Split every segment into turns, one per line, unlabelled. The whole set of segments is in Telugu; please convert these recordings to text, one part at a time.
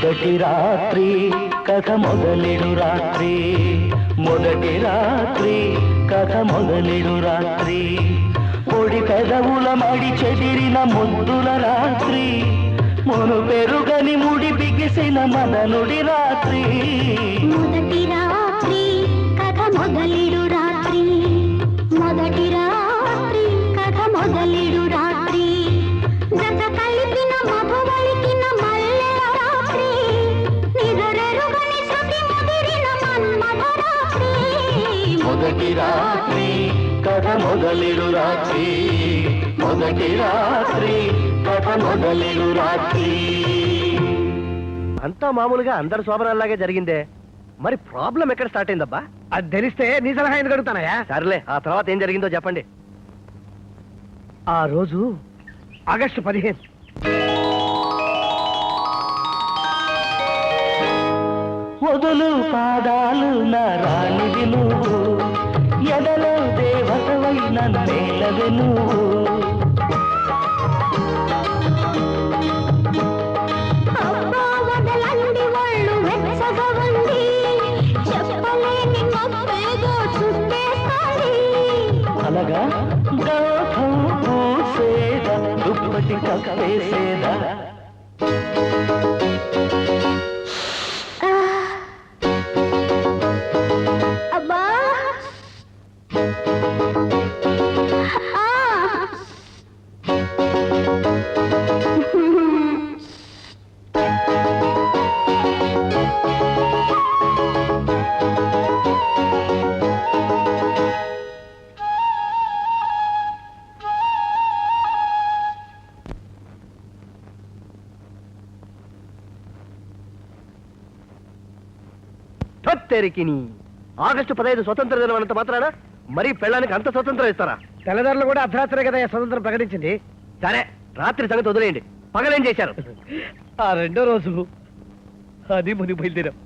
మొదటి రాత్రి కథ మొదలెడు రాత్రి మొదటి రాత్రి కథ మొదలెడు రాత్రి పొడి పెదవుల మడి చెదిరిన ముద్దుల రాత్రి మును పెరుగని ముడి బిగిసిన మదనుడి రాత్రి
మొదటి రాత్రి కథ మొదలెడు రాత్రి మొదటి రాత్రి కథ మొదలెడు రాత్రి జత కలిపిన మధువలికిన మల్లెల రాత్రి నిదరెరుగని శృతి ముదిరిన మన్మథ రాత్రి
మొదటి రాత్రి కథ మొదలెడు రాత్రి మొదటి రాత్రి కథ మొదలెడు రాత్రి.
అంతా మామూలుగా అందరి శోభనాల్లాగే జరిగిందే, మరి ప్రాబ్లం ఎక్కడ స్టార్ట్ అయిందబ్బా? అది తెలిస్తే నీ సలహా ఎందుకు అడుగుతానయా? సర్లే, ఆ తర్వాత ఏం జరిగిందో చెప్పండి. ఆ రోజు ఆగస్టు 15.
మొదలు పాదాలు నా రాణివి నువ్వు ఎదలో దేవతవై నన్నేలవె నువ్వు
అబ్బా వదలండి వాళ్ళు వెచ్చగా ఉంది చెప్పలేని మబ్బేదో చుట్టేస్తాయి
అనగా గాథం పూసేదా దుప్పటి కప్పేసేదా
అబ్బా
తెరికిని ఆగస్టు 15 స్వతంత్ర దినం అన్నంత మాత్రాన మరి పెళ్ళానికి అంత స్వతంత్రం ఇస్తారా? తెల్లదారులు కూడా అర్ధరాత్రే కదా స్వతంత్రం ప్రకటించింది. సరే, రాత్రి సంగతి వదిలేయండి. పగలేం చేశారు? ఆ రెండో రోజు అది ముని బయలుదేరాం.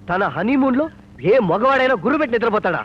తన హనీమూన్ లో ఏ మగవాడైనా గుర్రు పెట్టి నిద్రపోతాడా?